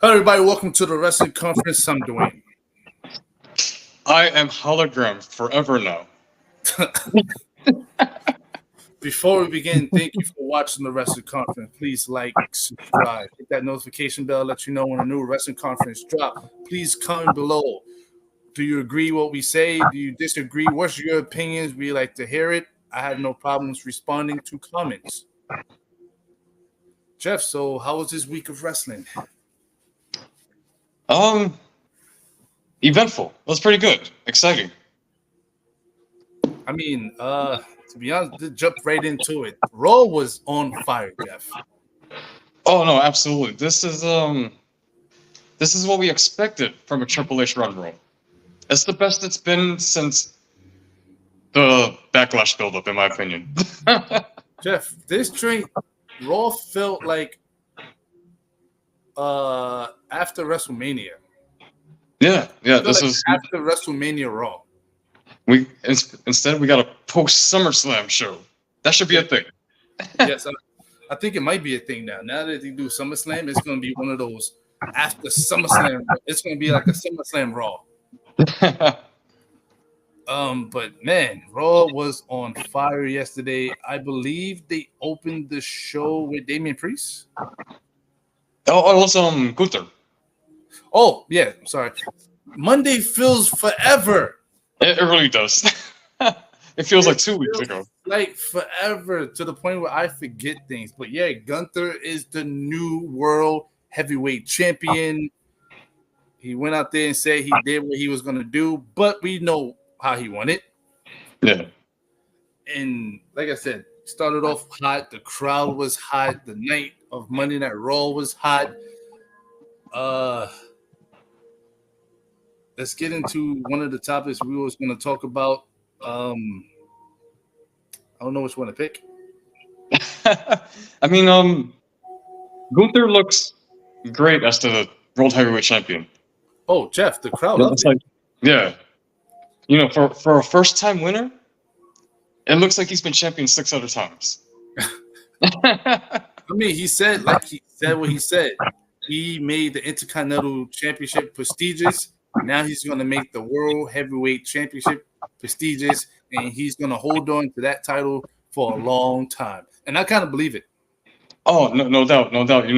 Hello, everybody. Welcome to the Wrestling Conference. I'm Dwayne. I am hologram forever now. Before we begin, thank you for watching the Wrestling Conference. Please like, subscribe, hit that notification bell, let you know when a new Wrestling Conference drop. Please comment below. Do you agree what we say? Do you disagree? What's your opinions? We like to hear it. I have no problems responding to comments. Jeff, so how was this week of wrestling? Eventful. It was pretty good. Exciting. I mean, to be honest, to jump right into it. Raw was on fire, Jeff. Oh no, absolutely. This is what we expected from a Triple H run roll. It's the best it's been since the Backlash buildup, in my opinion. Jeff, this train Raw felt like after WrestleMania. Yeah. This is after WrestleMania Raw. Instead we got a post SummerSlam show. That should be a thing. Yes, I think it might be a thing now. Now that they do SummerSlam, it's going to be one of those after SummerSlam. It's going to be like a SummerSlam Raw. But man, Raw was on fire yesterday. I believe they opened the show with Damian Priest. Oh, it was Gunther. Oh yeah, sorry. Monday feels forever. It really does. It feels like 2 weeks ago. Like forever, to the point where I forget things. But yeah, Gunther is the new world heavyweight champion. He went out there and said he did what he was going to do, but we know how he won it. Yeah. And like I said, started off hot. The crowd was hot. The night of Monday Night Raw was hot. Let's get into one of the topics we was going to talk about. I don't know which one to pick. I mean, Gunther looks great as the World Heavyweight Champion. Oh, Jeff, the crowd loves it. Yeah. You know, for a first-time winner, it looks like he's been champion 6 other times. I mean, he said what he said. He made the Intercontinental Championship prestigious. Now he's going to make the World Heavyweight Championship prestigious, and he's going to hold on to that title for a long time. And I kind of believe it. Oh, no doubt. You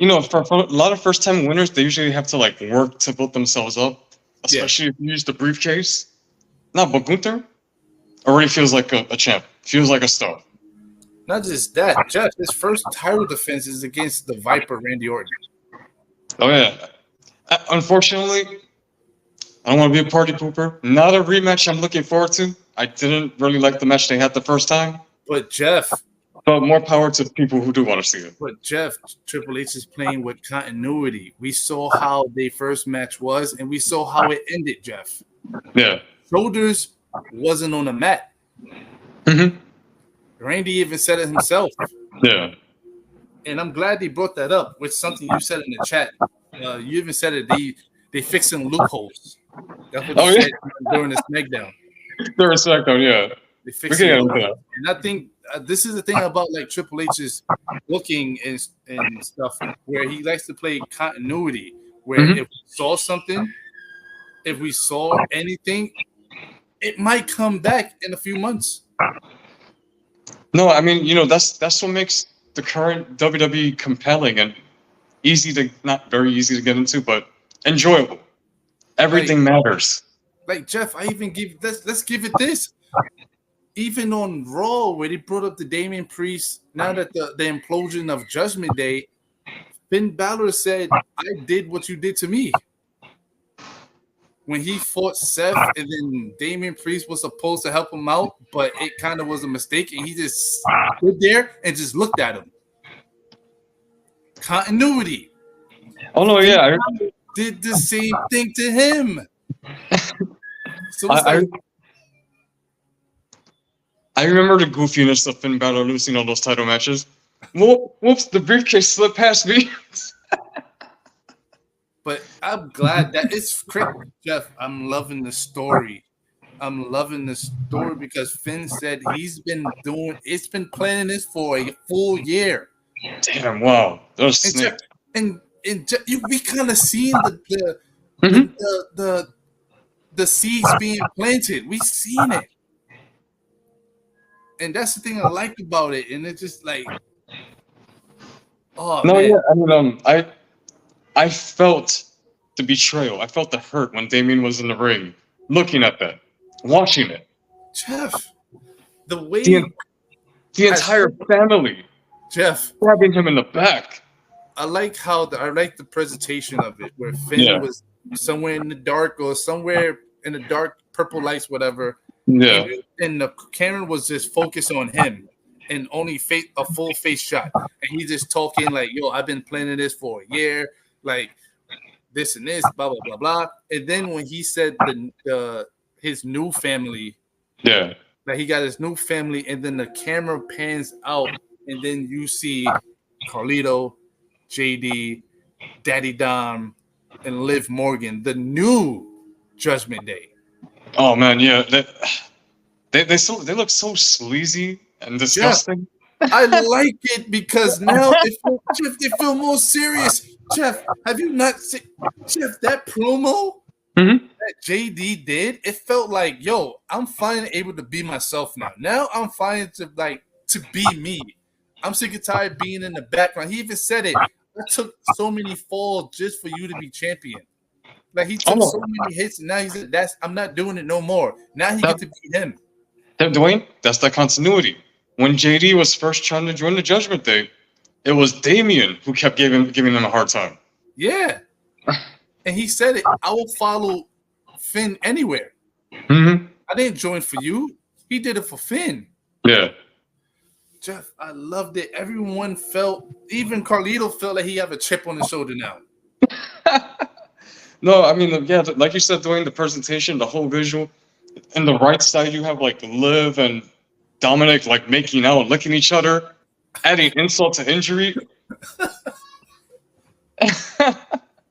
know, for a lot of first-time winners, they usually have to work to build themselves up, especially if you use the briefcase. Not, but Gunther already feels like a champ. Feels like a star. Not just that, Jeff. His first title defense is against the Viper, Randy Orton. Oh yeah. Unfortunately, I don't want to be a party pooper. Not a rematch I'm looking forward to. I didn't really like the match they had the first time. But Jeff. But more power to the people who do want to see it. But Jeff, Triple H is playing with continuity. We saw how their first match was, and we saw how it ended, Jeff. Yeah. Shoulders wasn't on the mat. Mm-hmm. Randy even said it himself. Yeah. And I'm glad they brought that up with something you said in the chat. You even said it. They fixing loopholes. That's what you said during the Smackdown. During Smackdown, yeah. They fixing loopholes. And I think this is the thing about Triple H's booking and stuff, where he likes to play continuity. Where if we saw something, if we saw anything, it might come back in a few months. No, I mean, that's what makes the current WWE compelling and not very easy to get into, but enjoyable. Everything matters. Jeff, I even let's give it this. Even on Raw, where they brought up the Damian Priest, now that the implosion of Judgment Day, Finn Balor said, "I did what you did to me." When he fought Seth, and then Damian Priest was supposed to help him out, but it kind of was a mistake, and he just stood there and just looked at him. Continuity. Oh no, yeah. Did the same thing to him. So I remember the goofiness of Finn Balor losing all those title matches. Whoops, the briefcase slipped past me. But I'm glad that it's great, Jeff. I'm loving the story. Because Finn said he's been planning this for a full year. Damn, wow. Those And Jeff, snakes. we kind of seen the, Mhm. the the the seeds being planted. We seen it, and that's the thing I like about it. And it's just like, oh No, yeah, man, I mean, I felt the betrayal. I felt the hurt when Damien was in the ring, looking at that, watching it. Jeff, the The, way en- the as entire family Jeff, stabbing him in the back. I like the presentation of it, where Finn Yeah, was somewhere in the dark or somewhere in the dark purple lights, whatever, and yeah, the camera was just focused on him and only a full face shot, and he's just talking like, "Yo, I've been planning this for a year, like this and this, blah blah blah blah." And then when he said the his new family, yeah. like he got his new family, and then the camera pans out, and then you see Carlito, JD, Daddy Dom, and Liv Morgan, the new Judgment Day. Oh man, yeah. They look so sleazy and Jeff, disgusting. I like it because now they feel more serious. Jeff, have you not seen Jeff that promo Mhm. that JD did? It felt like, yo, I'm finally able to be myself now. Now I'm finally to be me. I'm sick and tired of being in the background. He even said it. I took so many falls just for you to be champion. Like he took so Oh, many hits, and now he said, "That's I'm not doing it no more." Now he that, get to be him. Dwayne, that's the continuity. When JD was first trying to join the Judgment Day, it was Damien who kept giving him a hard time. Yeah, and he said it. I will follow Finn anywhere. Hmm. I didn't join for you. He did it for Finn. Yeah. Jeff, I loved it. Everyone felt, even Carlito felt like he have a chip on his shoulder now. No, I mean, yeah, like you said, Dwayne, the presentation, the whole visual. And the right side, you have like Liv and Dominic like making out, licking each other, adding insult to injury.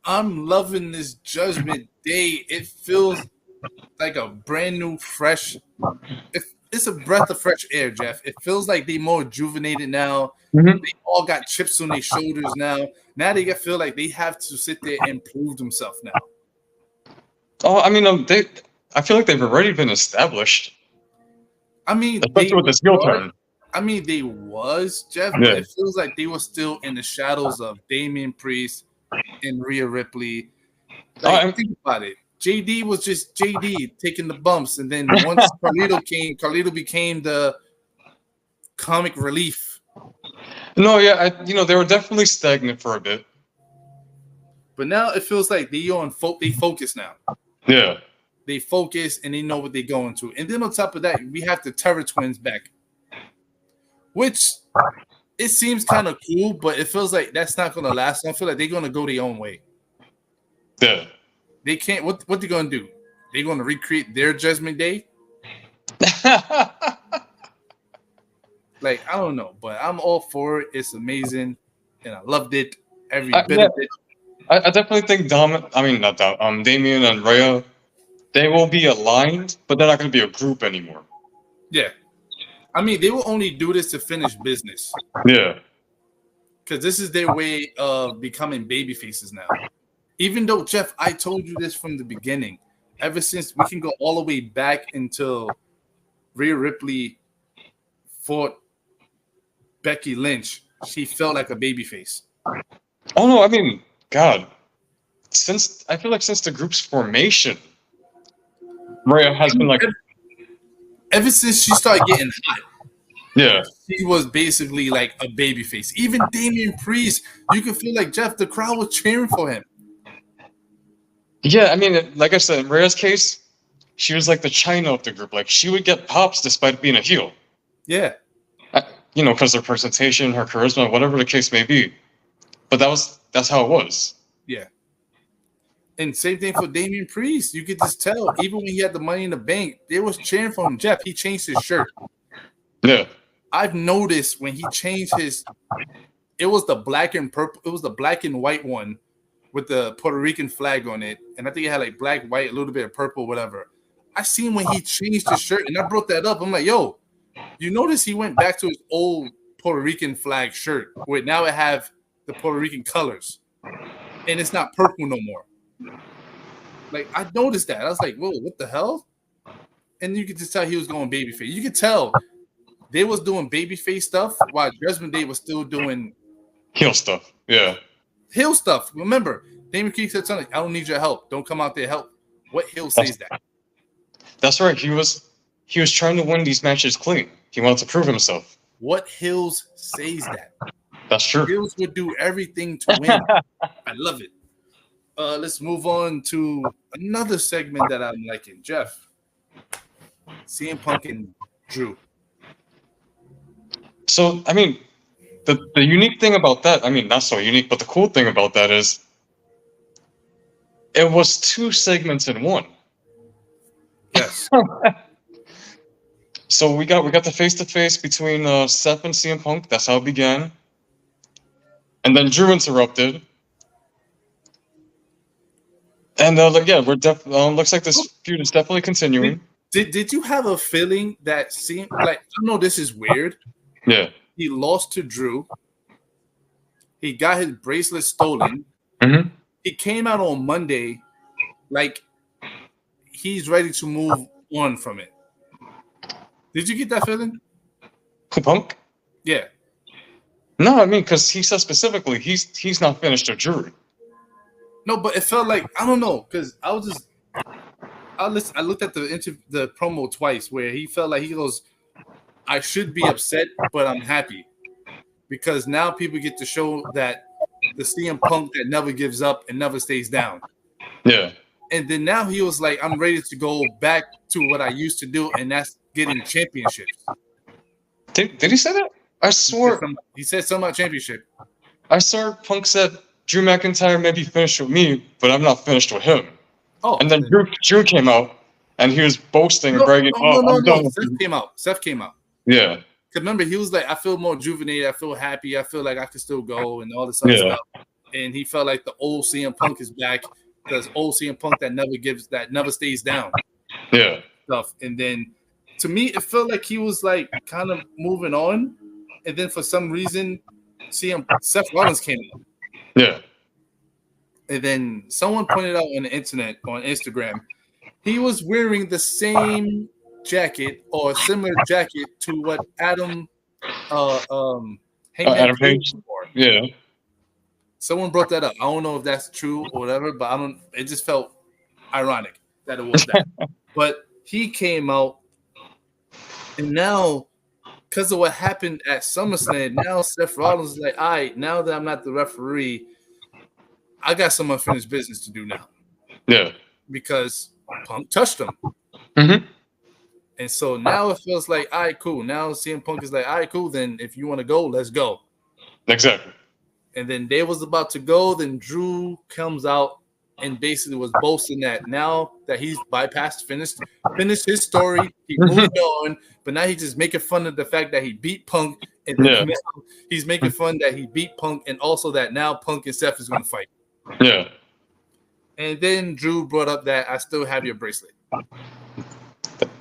I'm loving this Judgment Day. It feels like a brand new, fresh. It's a breath of fresh air, Jeff. It feels like they more rejuvenated now. Mhm. They all got chips on their shoulders now. Now they feel like they have to sit there and prove themselves now. Oh, I mean, I feel like they've already been established, I mean, especially with this heel turn. they was Jeff, but Yeah. it feels like they were still in the shadows of Damian Priest and Rhea Ripley. Like, I'm, think about it. JD was just JD taking the bumps, and then once Carlito came, Carlito became the comic relief. no, yeah, they were definitely stagnant for a bit. But now it feels like they focus now. Yeah. They focus and they know what they're going to. And then on top of that, we have the Terror Twins back, which it seems kind of cool, but it feels like that's not going to last. I feel like they're going to go their own way. Yeah. They can't. What they're going to do? They're going to recreate their Judgment Day. Like, I don't know, but I'm all for it. It's amazing, and I loved it, every bit Yeah, of it. I definitely think not Dom, Damien and Rhea, they will be aligned, but they're not going to be a group anymore. Yeah, I mean, they will only do this to finish business Yeah. because this is their way of becoming baby faces now. Even though, Jeff, I told you this from the beginning. Ever since we can go all the way back until Rhea Ripley fought Becky Lynch, she felt like a baby face. Oh no, I mean, God, I feel like since the group's formation, Rhea has been like, Ever since she started getting hot, yeah, he was basically like a baby face. Even Damian Priest, you could feel like, Jeff, the crowd was cheering for him. yeah. I mean, like I said, in Rhea's case, she was like the China of the group. Like she would get pops despite being a heel. Yeah. Because her presentation, her charisma, whatever the case may be. But that's how it was. Yeah. And same thing for Damian Priest. You could just tell, even when he had the Money in the Bank, they was cheering for him. Jeff, he changed his shirt. Yeah. I've noticed when he changed it was the black and purple, it was the black and white one with the Puerto Rican flag on it. And I think it had like black, white, a little bit of purple, whatever. I seen when he changed his shirt, and I brought that up. I'm like, yo, you notice he went back to his old Puerto Rican flag shirt where now it have the Puerto Rican colors, and it's not purple no more. Like I noticed that. I was like, whoa, what the hell? And you could just tell he was going babyface. You could tell they was doing babyface stuff while Judgment Day was still doing heel stuff. Yeah. heel stuff. Remember, Damon Priest said something. I don't need your help. Don't come out there help. What heel says that? That's right. He was trying to win these matches clean. He wanted to prove himself. What heels says that? That's true. Heels would do everything to win. I love it. Let's move on to another segment that I'm liking. Jeff, CM Punk and Drew. So, I mean, the unique thing about that, I mean, not so unique, but the cool thing about that is it was 2 segments in one. Yes. So we got the face-to-face between Seth and CM Punk. That's how it began. And then Drew interrupted. And yeah, we're looks like this feud is definitely continuing. Did you have a feeling that CM, like, I know this is weird. Yeah. He lost to Drew. He got his bracelet stolen. Mm-hmm. He came out on Monday like he's ready to move on from it. Did you get that feeling? Who, Punk? Yeah. No, I mean, because he said specifically he's not finished with Drew. No, but it felt like, I don't know, because I looked at the promo twice where he felt like he goes, I should be upset, but I'm happy because now people get to show that the CM Punk that never gives up and never stays down. Yeah. And then now he was like, I'm ready to go back to what I used to do, and that's getting championships. Did he say that? I swore he said something about championship. I saw Punk said Drew McIntyre may be finished with me, but I'm not finished with him. Oh, and then Drew came out and he was boasting and bragging. I'm done. Seth came out. Yeah. Because remember, he was like, I feel more rejuvenated. I feel happy. I feel like I can still go and all this other stuff. And he felt like the old CM Punk is back. Because old CM Punk that never stays down. Yeah. Stuff. And then to me, it felt like he was like kind of moving on. And then for some reason, Seth Rollins came out. Yeah. And then someone pointed out on the internet, on Instagram, he was wearing the same jacket or a similar jacket to what Adam Page. Yeah. Someone brought that up. I don't know if that's true or whatever, but it just felt ironic that it was that. But he came out, and now because of what happened at SummerSlam, now Seth Rollins is like, all right, now that I'm not the referee, I got some unfinished business to do now. Yeah. Because Punk touched him. Mm-hmm. And so now it feels like, all right, cool. Now CM Punk is like, all right, cool. Then if you want to go, let's go. Exactly. And then they was about to go. Then Drew comes out and basically was boasting that now that he's finished his story, he moved on. But now he's just making fun of the fact that he beat Punk. And then he's making fun that he beat Punk, and also that now Punk and Seth is going to fight. Yeah. And then Drew brought up that I still have your bracelet.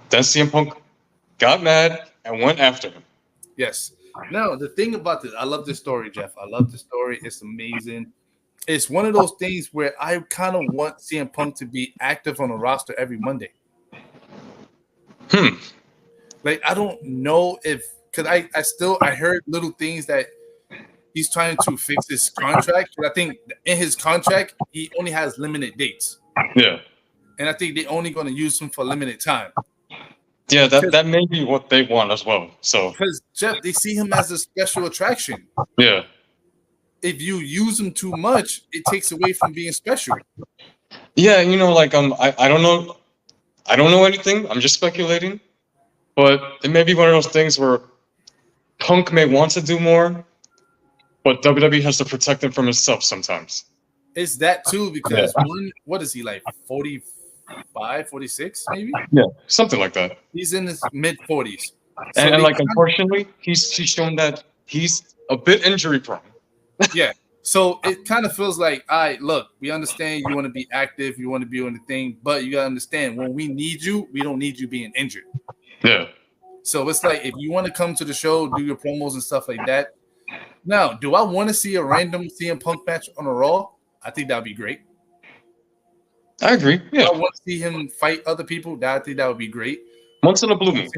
Then CM Punk got mad and went after him. Yes. Now, the thing about this, I love this story, Jeff. I love the story. It's amazing. It's one of those things where I kind of want CM Punk to be active on a roster every Monday. Like, I don't know if – because I heard little things that he's trying to fix his contract. But I think in his contract, he only has limited dates. Yeah. And I think they're only going to use him for limited time. Yeah, that may be what they want as well. So because Jeff, they see him as a special attraction. Yeah. If you use him too much, it takes away from being special. Yeah, like I don't know anything. I'm just speculating. But it may be one of those things where Punk may want to do more, but WWE has to protect him from himself sometimes. It's that too, because what is he like, 45, 46 maybe? Yeah, something like that. He's in his mid-40s. So and like, unfortunately, he's shown that he's a bit injury prone. Yeah. So it kind of feels like, all right, look, we understand you want to be active, you want to be on the thing, but you got to understand, when we need you, we don't need you being injured. Yeah. So it's like if you want to come to the show, do your promos and stuff like that. Now, do I want to see a random CM Punk match on a Raw? I think that'd be great. I agree. Yeah. I want to see him fight other people. I think that would be great. Once in a blue moon.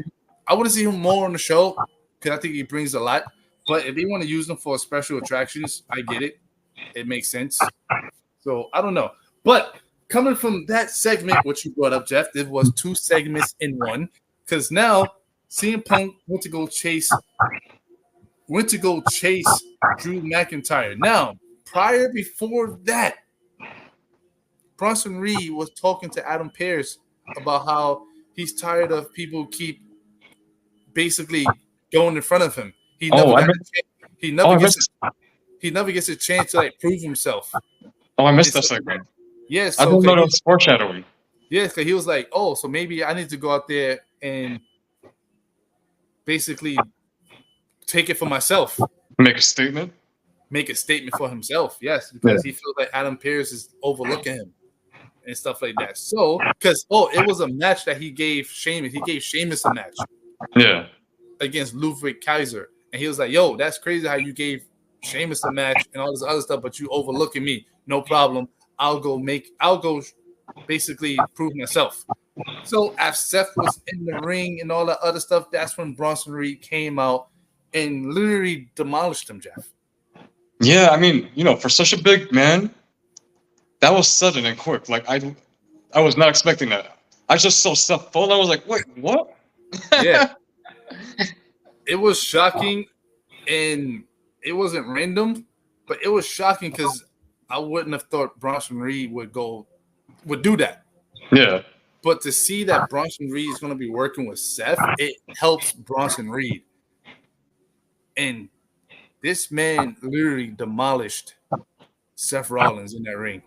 I want to see him more on the show because I think he brings a lot. But if they want to use him for special attractions, I get it. It makes sense. So I don't know. But coming from that segment, what you brought up, Jeff, there was 2 segments in one. Because now CM Punk went to go chase Drew McIntyre. Now, before that, Bronson Reed was talking to Adam Pearce about how he's tired of people keep basically going in front of him. He never gets a chance to like prove himself. Oh, I missed that segment. Yes, I don't know that was foreshadowing. Yes, because he was like, "Oh, so maybe I need to go out there and basically take it for myself." Make a statement For himself, yes, because he feels like Adam Pearce is overlooking him and stuff like that. So, because it was a match that he gave Sheamus. He gave Sheamus a match, against Ludwig Kaiser, and he was like, "Yo, that's crazy how you gave Sheamus a match and all this other stuff, but you overlooking me. No problem. I'll go basically prove myself." So, as Seth was in the ring and all that other stuff, that's when Bronson Reed came out and literally demolished him, Jeff. Yeah, I mean, for such a big man, that was sudden and quick. Like I was not expecting that. I just saw Seth fall and I was like, wait, what? Yeah. It was shocking, and it wasn't random, but it was shocking because I wouldn't have thought Bronson Reed would do that. Yeah. But to see that Bronson Reed is going to be working with Seth, it helps Bronson Reed. And this man literally demolished Seth Rollins in that ring.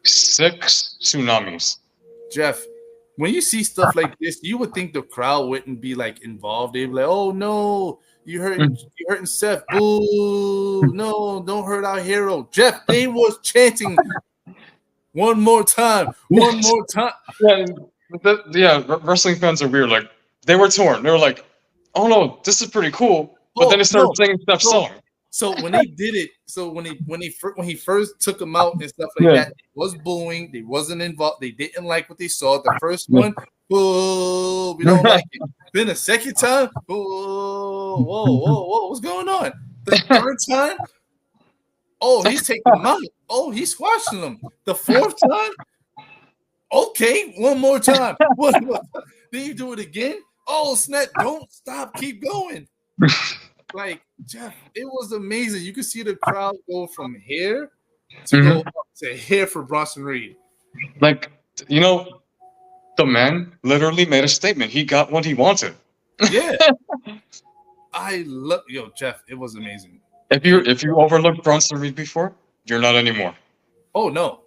6 tsunamis. Jeff, when you see stuff like this, you would think the crowd wouldn't be like involved. They'd be like, "Oh no, you hurting Seth. Boo, no, don't hurt our hero." Jeff, they was chanting one more time. Yeah, wrestling fans are weird. Like, they were torn. They were like, "Oh no, this is pretty cool." But then they started singing Steph's song. So when they did it, when he first took him out and stuff like that, they was booing. They wasn't involved. They didn't like what they saw. The first one, boo, we don't like it. Then the second time, boo, whoa, what's going on? The third time, he's taking him out. He's squashing him. The fourth time, okay, one more time. Then you do it again. Oh snap! Don't stop. Keep going. Like, Jeff, it was amazing. You could see the crowd go from here to go up to here for Bronson Reed. Like, the man literally made a statement. He got what he wanted. Yeah. Jeff, it was amazing. If you overlooked Bronson Reed before, you're not anymore. Oh, no.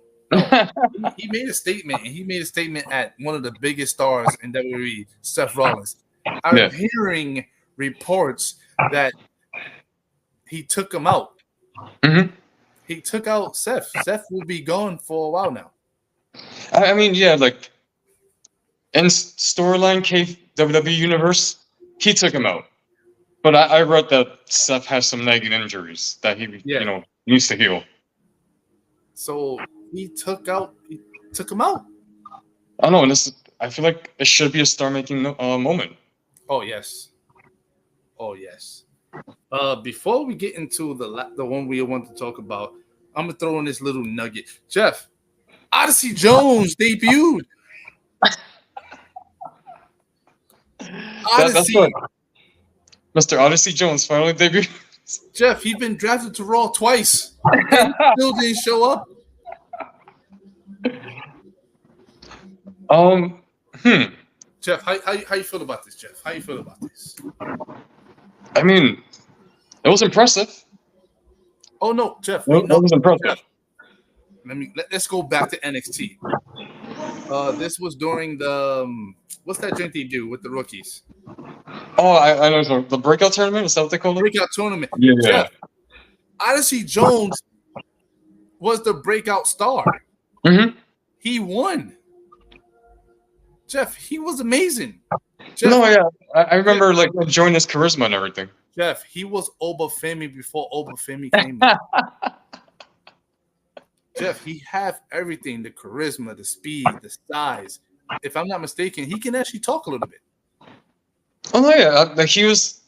He made a statement, and he made a statement at one of the biggest stars in WWE, Seth Rollins. I'm hearing reports that he took him out. Mm-hmm. He took out Seth. Seth will be gone for a while now. I mean, yeah, like in storyline WWE universe, he took him out. But I read that Seth has some nagging injuries that he needs to heal. So he took him out. I don't know, and I feel like it should be a star-making moment. Oh yes. Before we get into the one we want to talk about, I'm gonna throw in this little nugget. Jeff, Odyssey Jones debuted. That's right. Mr. Odyssey Jones finally debuted. Jeff, he's been drafted to Raw twice. And still didn't show up. Jeff, how you feel about this, Jeff? How you feel about this? I mean, it was impressive. Oh no, Jeff. It was impressive. Jeff, let's go back to NXT. This was during the what's that drink they do with the rookies? Oh, I know the breakout tournament. Is that what they call it? Breakout tournament. Yeah. Jeff, Odyssey Jones was the breakout star. Mm-hmm. He won. Jeff, he was amazing. Jeff, No, yeah, I remember like enjoying his charisma and everything. Jeff, he was Obafemi before Obafemi came in. Jeff, he have everything: the charisma, the speed, the size. If I'm not mistaken, he can actually talk a little bit. Oh no, yeah, like he was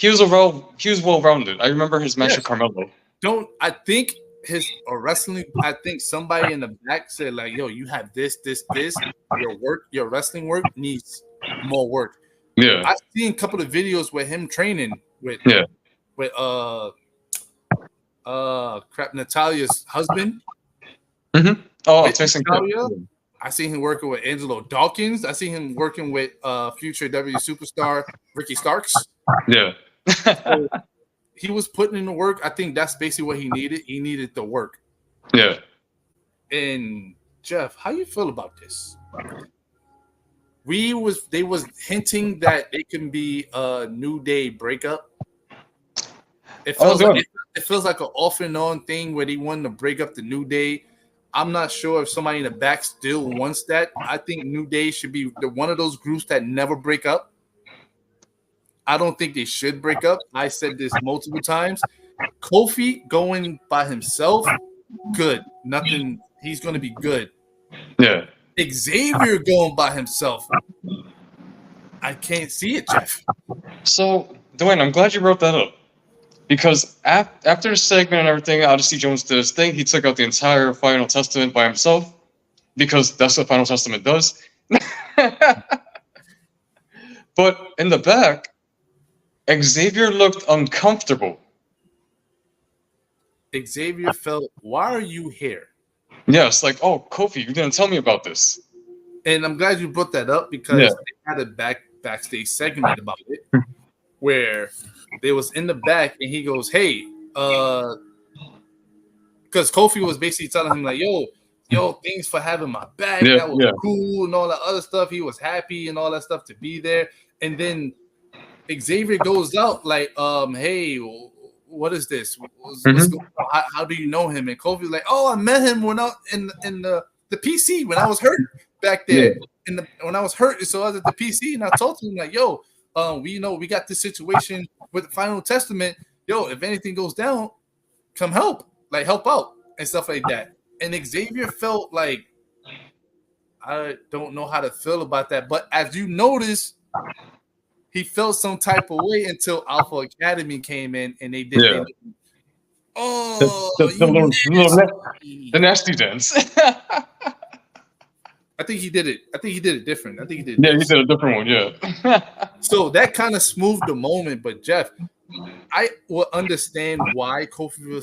well rounded. I remember his match with Yes. Carmelo. I think his wrestling. I think somebody in the back said like, "Yo, you have this. Your wrestling work needs more work." Yeah, I've seen a couple of videos with him training with yeah. Natalia's husband. Mm-hmm. Oh, With Tyson Kidd. Natalia. I seen him working with Angelo Dawkins. I seen him working with future W superstar Ricky Starks. Yeah. So he was putting in the work. I think that's basically what he needed. He needed the work. Yeah. And Jeff, how you feel about this? They was hinting that it can be a New Day breakup. It feels like an off and on thing where they wanted to break up the New Day. I'm not sure if somebody in the back still wants that. I think New Day should be one of those groups that never break up. I don't think they should break up. I said this multiple times. Kofi going by himself, good. Nothing. He's going to be good. Yeah. Xavier going by himself, I can't see it, Jeff. So, Dwayne, I'm glad you brought that up. Because after the segment and everything, Odyssey Jones did his thing. He took out the entire Final Testament by himself. Because that's what Final Testament does. But in the back, Xavier looked uncomfortable. Xavier felt, why are you here? Yes, like, oh, Kofi, you didn't tell me about this. And I'm glad you brought that up because they had a backstage segment about it where they was in the back and he goes, hey, because Kofi was basically telling him like, yo, thanks for having my back. That was cool and all that other stuff. He was happy and all that stuff to be there. And then Xavier goes out like, hey, what is this? What's going on? How do you know him? And Kofi's like, oh, I met him when I in the PC when I was hurt back there. When I was hurt, so I was at the PC and I told him like, yo, we got this situation with the Final Testament. Yo, if anything goes down, come help out and stuff like that. And Xavier felt like, I don't know how to feel about that. But as you notice, he felt some type of way until Alpha Academy came in and they did. Yeah. The nasty dance. I think he did it. I think he did it different. I think he did. Yeah, he did a different one. Yeah. So that kind of smoothed the moment. But Jeff, I will understand why Kofi will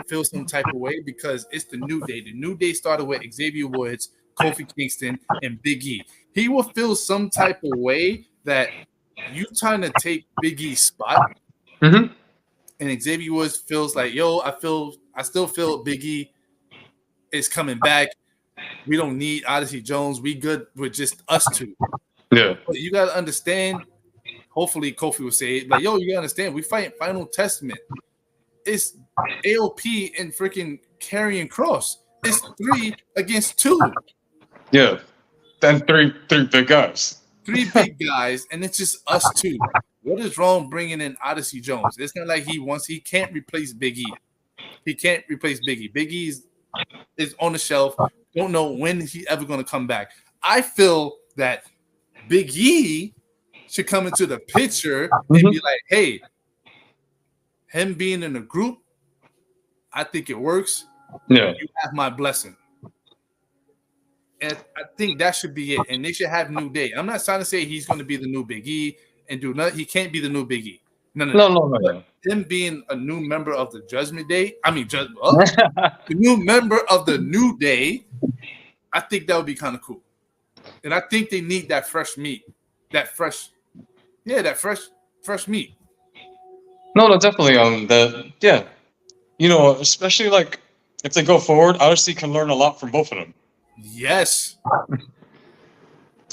feel some type of way because it's the New Day. The New Day started with Xavier Woods, Kofi Kingston, and Big E. He will feel some type of way that you trying to take Big E's spot, and Xavier Woods feels like, yo, I still feel Big E is coming back. We don't need Odyssey Jones. We good with just us two. Yeah. But you gotta understand. Hopefully, Kofi will say it. Like, yo, you gotta understand. We fight Final Testament. It's AOP and freaking Karrion Kross. It's 3 against 2. Yeah. Then three big guys. 3 big guys, and it's just us 2. What is wrong bringing in Odyssey Jones? It's not like he can't replace Big E. He can't replace Big E. Big E is on the shelf. Don't know when he's ever going to come back. I feel that Big E should come into the picture and be like, hey, him being in a group, I think it works. Yeah. You have my blessing. And I think that should be it. And they should have New Day. I'm not trying to say he's going to be the new Big E and do nothing. He can't be the new Big E. No. Him being a new member of the Judgment Day, the new member of the New Day, I think that would be kind of cool. And I think they need that fresh meat. That fresh meat. No, definitely. You know, especially like if they go forward, Odyssey can learn a lot from both of them. Yes.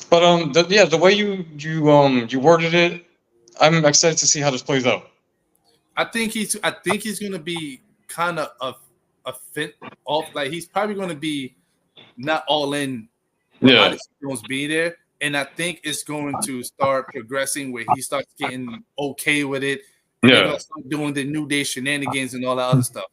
But the way you worded it, I'm excited to see how this plays out. I think he's going to be kind of a fit off. Like he's probably going to be not all in. Yeah. Odyssey Jones be there, And I think it's going to start progressing where he starts getting okay with it. And they're going to start doing the New Day shenanigans and all that other stuff.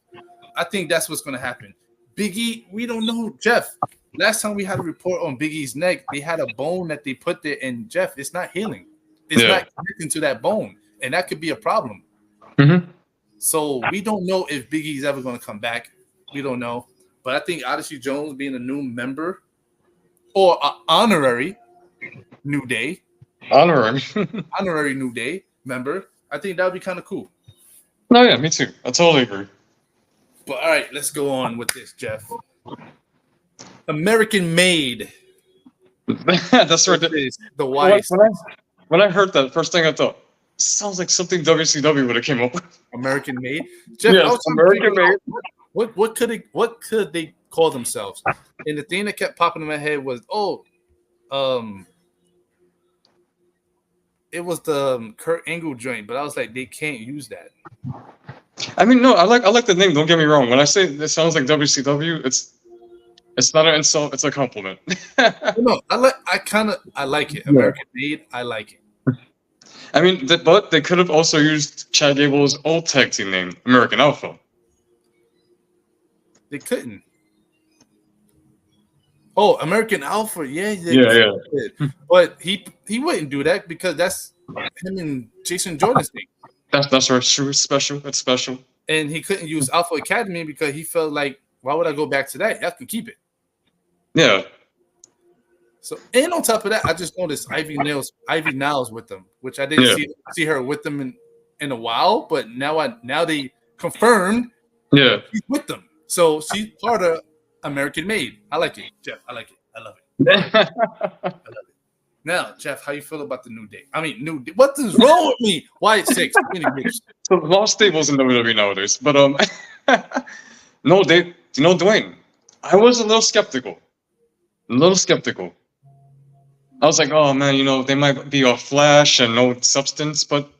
I think that's what's going to happen. Big E, we don't know. Jeff, last time we had a report on Big E's neck, they had a bone that they put there. And Jeff, it's not healing. It's not connecting to that bone. And that could be a problem. Mm-hmm. So we don't know if Big E's ever going to come back. We don't know. But I think Odyssey Jones being a new member or an honorary New Day. Honorary New Day member. I think that would be kind of cool. No, yeah, me too. I totally agree. But all right, let's go on with this, Jeff. American Made. That's right. The Weiss. When I heard that, first thing I thought, sounds like something WCW would have came up with. American Made. Jeff, yes, American Made. What could they call themselves? And the thing that kept popping in my head was, it was the Kurt Angle joint, but I was like, they can't use that. I mean, no, I like the name. Don't get me wrong. When I say it sounds like WCW, it's not an insult. It's a compliment. No, I like it. American Made. I like it. I mean, but they could have also used Chad Gable's old tag team name, American Alpha. They couldn't. Oh, American Alpha, yeah. But he wouldn't do that because that's him and Jason Jordan's thing. That's right. It's special. It's special. And he couldn't use Alpha Academy because he felt like, why would I go back to that? I can keep it. Yeah. So, and on top of that, I just noticed Ivy Niles with them, which I didn't see her with them in a while, but now they confirmed she's with them. So she's part of American Made. I like it, Jeff. I like it. I love it. I love it. Now, Jeff, how you feel about the New Day? I mean, New Day. What is wrong with me? Why it's 6? So lost stables in WWE nowadays, but no, Dwayne. I was a little skeptical. I was like, oh man, they might be all flash and no substance, but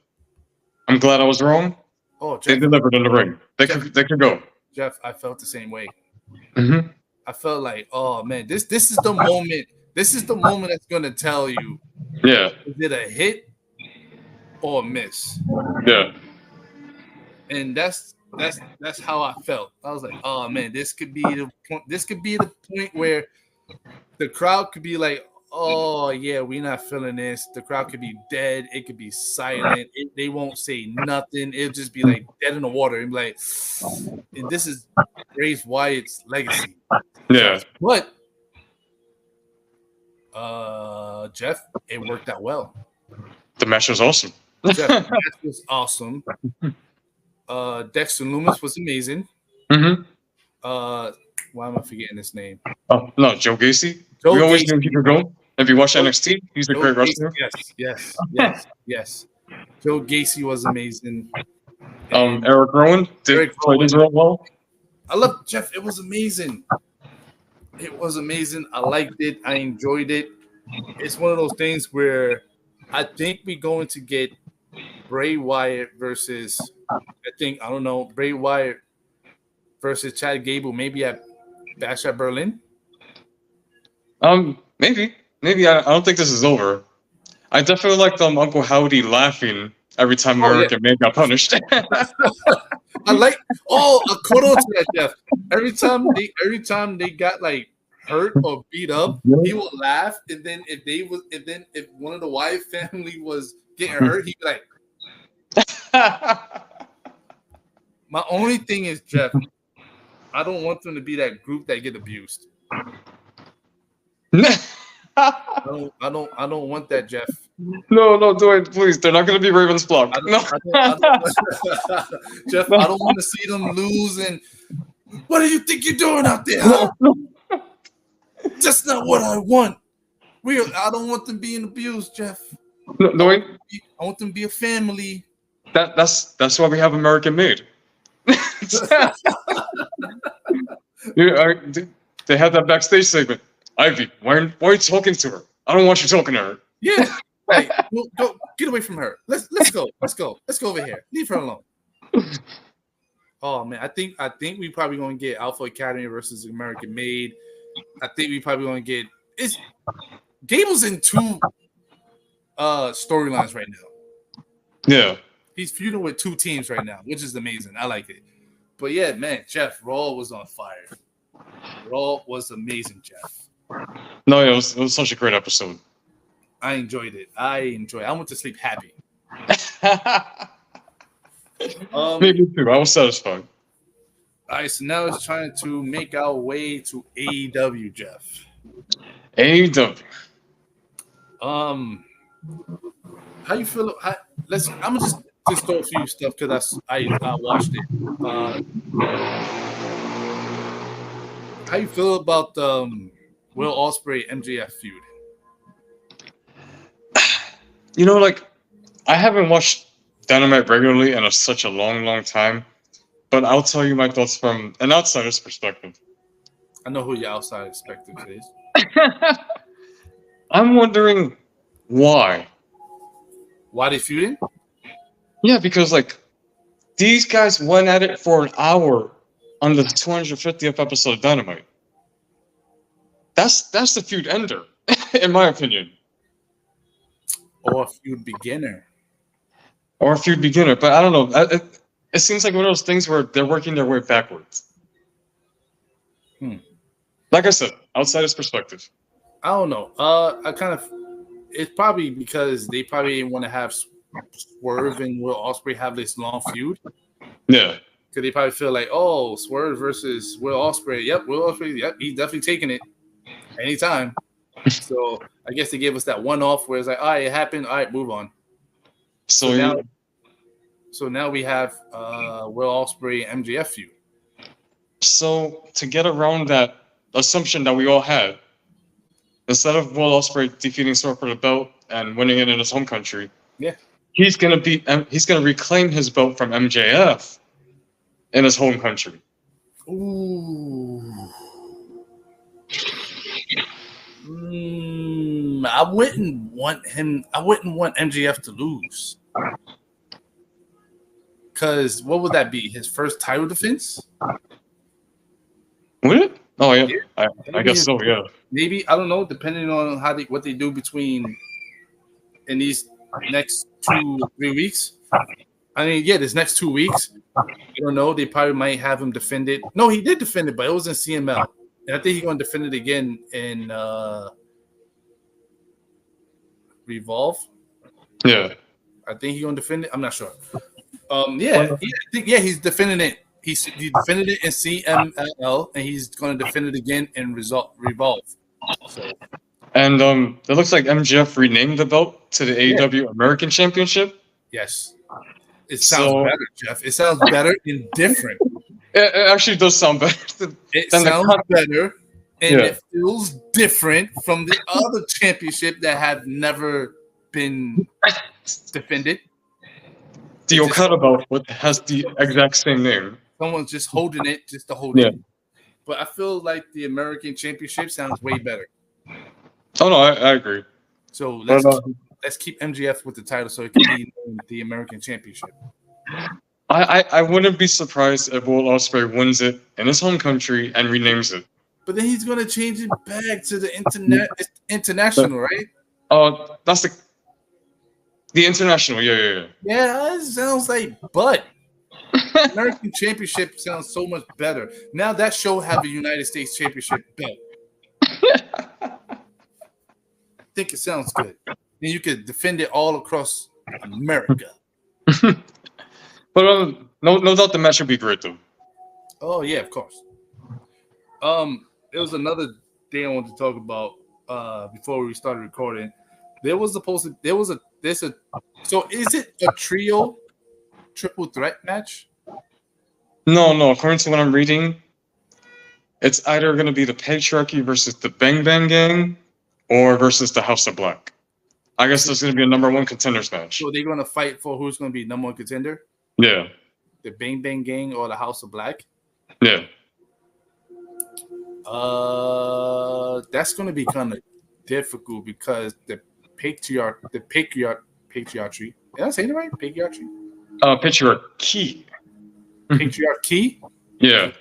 I'm glad I was wrong. Oh, Jeff, they delivered in the ring. They could go. Jeff, I felt the same way. Mm-hmm. I felt like, oh man, this is the moment. This is the moment that's gonna tell you, is it a hit or a miss? Yeah. And that's how I felt. I was like, oh man, this could be the point. This could be the point where the crowd could be like, oh yeah, we're not feeling this. The crowd could be dead. It could be silent. They won't say nothing. It'll just be like dead in the water. And be like, and this is Bray Wyatt's legacy. Yeah. But Jeff, it worked out well. The match was awesome. Jeff, the match was awesome. Dexter Lumis was amazing. Mm-hmm. Why am I forgetting his name? Oh no, Joe Gacy. We always do keep it going. If you watch NXT, he's a great wrestler. Yes. Joe Gacy was amazing. Eric Rowan did play his role well. I love Jeff. It was amazing. I liked it. I enjoyed it. It's one of those things where I think we're going to get Bray Wyatt versus Bray Wyatt versus Chad Gable, maybe at Bash at Berlin. Maybe. I don't think this is over. I definitely liked Uncle Howdy laughing every time American Man got punished. I caught on to that, Jeff. Every time they got like hurt or beat up, he would laugh, and then if one of the Wyatt family was getting hurt, he'd be like. My only thing is, Jeff, I don't want them to be that group that get abused. I don't want that, Jeff. No, do it, please. They're not going to be Ravens blocked. Jeff, I don't want to see them lose. And what do you think you're doing out there? Huh? That's not what I want. I don't want them being abused, Jeff. No, I want them to be a family. That's why we have American Made. They had that backstage segment. Ivy, why are you talking to her? I don't want you talking to her. Yeah, hey, go get away from her. Let's go over here. Leave her alone. Oh man, I think we probably gonna get Alpha Academy versus American Made. I think we probably gonna get Gable's in two storylines right now. Yeah. He's feuding with two teams right now, which is amazing. I like it. But yeah, man, Jeff, Raw was on fire. Raw was amazing, Jeff. No, it was such a great episode. I enjoyed it. I went to sleep happy. Me too. I was satisfied. All right, so now it's trying to make our way to AEW, Jeff. AEW. How you feel? I'm gonna just throw a few stuff because I watched it. How you feel about Will Ospreay MJF feud? You know, like, I haven't watched Dynamite regularly in such a long time, but I'll tell you my thoughts from an outsider's perspective. I know who your outside perspective is. I'm wondering why. Why they feuding? Yeah, because like these guys went at it for an hour on the 250th episode of Dynamite. That's the feud ender, in my opinion. Or a feud beginner. Or a feud beginner, but I don't know. It seems like one of those things where they're working their way backwards. Like I said, outsider's perspective. I don't know. It's probably because they probably didn't want to have Swerve and Will Ospreay have this long feud. Yeah. Because they probably feel like, oh, Swerve versus Will Ospreay. Yep, Will Ospreay. Yep, he's definitely taking it anytime. So I guess they gave us that one off where it's like, all right, it happened. All right, move on. So now we have Will Ospreay MJF feud. So to get around that assumption that we all had, instead of Will Ospreay defeating Swerve for the belt and winning it in his home country, he's gonna reclaim his belt from MJF in his home country. Ooh. I wouldn't want MJF to lose. Because what would that be? His first title defense? Would it? Oh yeah. I guess so, yeah. Maybe, I don't know, depending on what they do between in these next 2 or 3 weeks. I mean, yeah, this next 2 weeks. I don't know. They probably might have him defend it. No, he did defend it, but it was in CML. And I think he's going to defend it again in Revolve. Yeah. I think he's going to defend it. I'm not sure. He's defending it. He defended it in CMLL, and he's going to defend it again in Revolve. So. And it looks like MJF renamed the belt to the AEW American Championship. Yes. It sounds better, Jeff. It sounds better and different. It actually does sound better. It sounds better, and it feels different from the other championship that have never been defended. The Okada belt has the exact same name. Someone's just holding it just to hold it. But I feel like the American Championship sounds way better. Oh no, I agree. So let's keep MJF with the title so it can be the American Championship. I wouldn't be surprised if Will Ospreay wins it in his home country and renames it. But then he's gonna change it back to the international, right? Oh, that's the international. Yeah. Yeah, it sounds like butt. American Championship sounds so much better. Now that show have a United States Championship belt. I think it sounds good. Then you could defend it all across America. But no doubt the match would be great though. Oh yeah, of course. There was another thing I wanted to talk about before we started recording. So is it a trio triple threat match? No. According to what I'm reading, it's either going to be the Patriarchy versus the Bang Bang Gang or versus the House of Black. I guess there's going to be a number one contenders match. So they're going to fight for who's going to be number one contender? Yeah. The Bang Bang Gang or the House of Black? Yeah. That's going to be kind of difficult because the patriarchy. Did I say it right? Patriarchy? Patriarchy. Patriarchy? Yeah.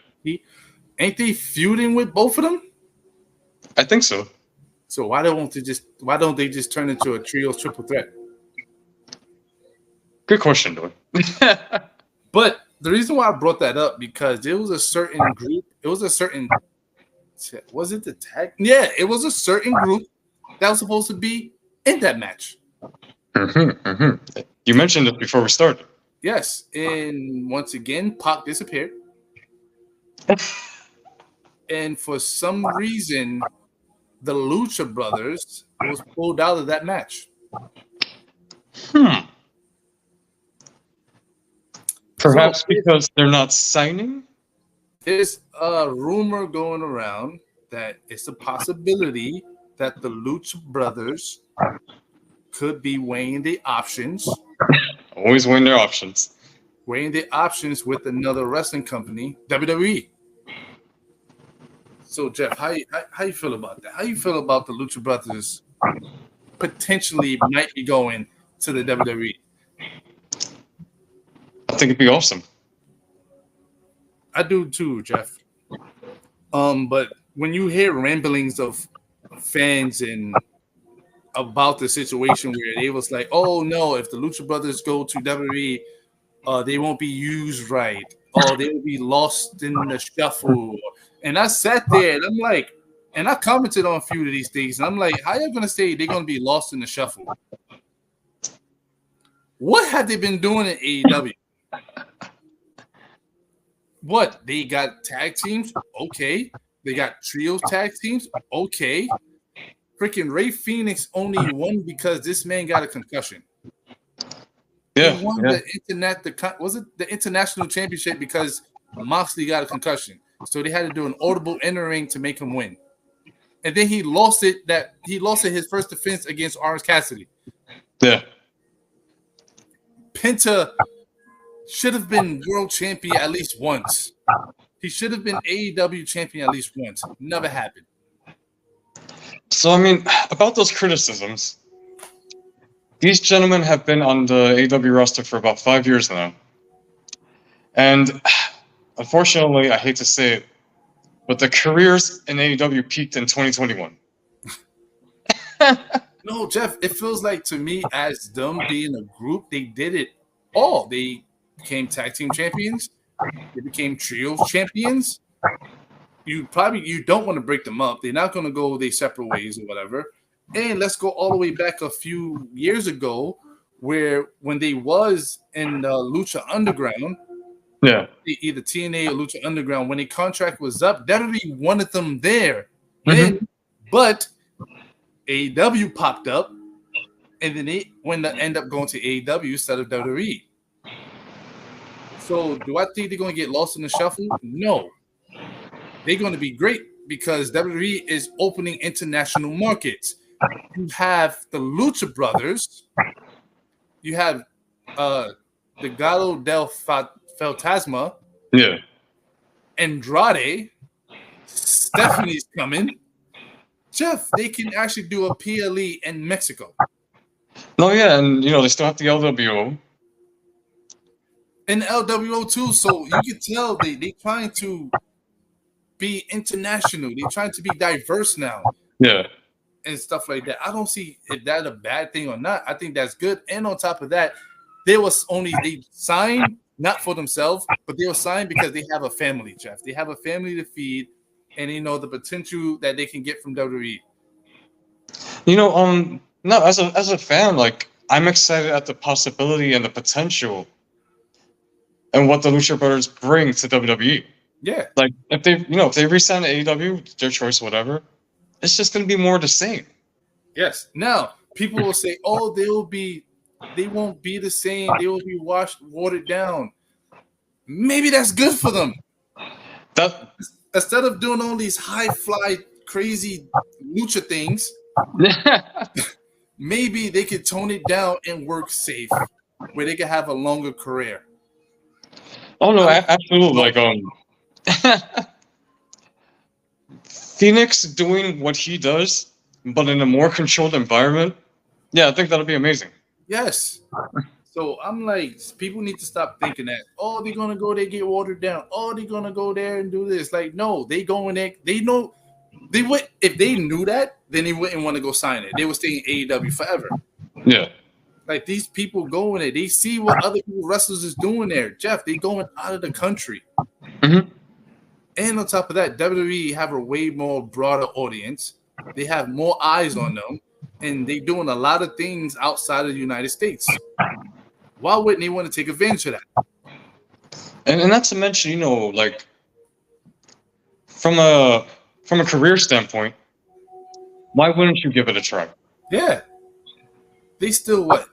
Ain't they feuding with both of them? I think so. So why don't they just turn into a trios triple threat? Good question, though. But the reason why I brought that up because there was a certain group. It was a certain. Was it the tag? Yeah, it was a certain group that was supposed to be in that match. You mentioned it before we started. Yes, and once again, Pac disappeared, and for some reason, the Lucha Brothers was pulled out of that match. Perhaps because they're not signing? There's a rumor going around that it's a possibility that the Lucha Brothers could be weighing the options. Always weighing their options. Weighing the options with another wrestling company, WWE. So, Jeff, how you feel about that? How you feel about the Lucha Brothers potentially might be going to the WWE? I think it'd be awesome. I do too, Jeff. But when you hear ramblings of fans and about the situation where they was like, "Oh no, if the Lucha Brothers go to WWE, they won't be used right. Oh, they will be lost in the shuffle." And I sat there and I'm like, and I commented on a few of these things, and I'm like, "How you gonna say they're gonna be lost in the shuffle? What have they been doing in AEW? What they got tag teams? Okay, they got trios tag teams. Okay, freaking Ray Phoenix only won because this man got a concussion. Yeah, He won the international championship because Moxley got a concussion. So they had to do an audible entering to make him win. And then he lost it his first defense against Orange Cassidy. Yeah. Penta should have been world champion at least once. He should have been AEW champion at least once. Never happened. So, I mean, about those criticisms, these gentlemen have been on the AEW roster for about 5 years now. And unfortunately, I hate to say it, but the careers in AEW peaked in 2021. No, Jeff, it feels like to me as them being a group, they did it all. They became tag team champions. They became trios champions. You don't want to break them up. They're not going to go their separate ways or whatever. And let's go all the way back a few years ago, where when they was in Lucha Underground, Yeah. either TNA or Lucha Underground, when the contract was up, WWE wanted them there. Mm-hmm. But AEW popped up, and then they end up going to AEW instead of WWE. So do I think they're going to get lost in the shuffle? No. They're going to be great because WWE is opening international markets. You have the Lucha Brothers. You have the Gallo del Fantasma. Yeah. Andrade. Stephanie's coming. Jeff, they can actually do a PLE in Mexico. No, yeah, and they still have the LWO. And LWO too, so you can tell they trying to be international. They're trying to be diverse now. Yeah. And stuff like that. I don't see if that's a bad thing or not. I think that's good. And on top of that, they signed not for themselves, but they were signed because they have a family, Jeff. They have a family to feed, and they know the potential that they can get from WWE. No, as a fan, like I'm excited at the possibility and the potential and what the Lucha Brothers bring to WWE. Yeah. Like if they re-sign to AEW, their choice, whatever, it's just gonna be more the same. Yes. Now people will say, "Oh, they won't be the same. They will be watered down." Maybe that's good for them. That Instead of doing all these high fly, crazy lucha things, maybe they could tone it down and work safe, where they could have a longer career. Oh no, absolutely. Like Phoenix doing what he does, but in a more controlled environment. Yeah, I think that'll be amazing. Yes. So I'm like, people need to stop thinking that, oh, they're gonna go there, get watered down. Oh, they're gonna go there and do this. Like, no, they go in there. They know They would if they knew that, then they wouldn't want to go sign it. They would stay in AEW forever. Yeah. Like these people going there, they see what other people wrestlers is doing there. Jeff, they going out of the country. Mm-hmm. And on top of that, WWE have a way more broader audience. They have more eyes on them, and they doing a lot of things outside of the United States. Why wouldn't they want to take advantage of that? And not to mention, like from a career standpoint, why wouldn't you give it a try? Yeah. They still what?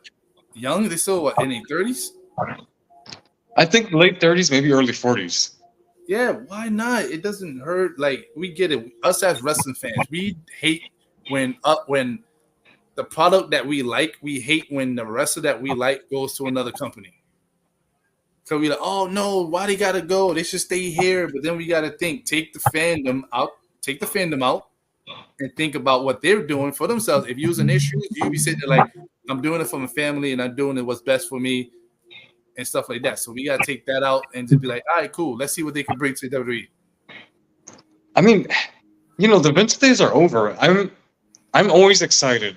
Young? They still what, in their 30s? I think late 30s, maybe early 40s. Yeah, why not? It doesn't hurt. Like, we get it. Us as wrestling fans, we hate when the product that we like, we hate when the wrestler that we like goes to another company. So we like, oh no, why they gotta go? They should stay here. But then we gotta take the fandom out, and think about what they're doing for themselves. If you was an issue, you'd be sitting there like, I'm doing it for my family and I'm doing it what's best for me and stuff like that. So we gotta take that out and just be like, all right, cool. Let's see what they can bring to WWE. I mean, the Vince days are over. I'm always excited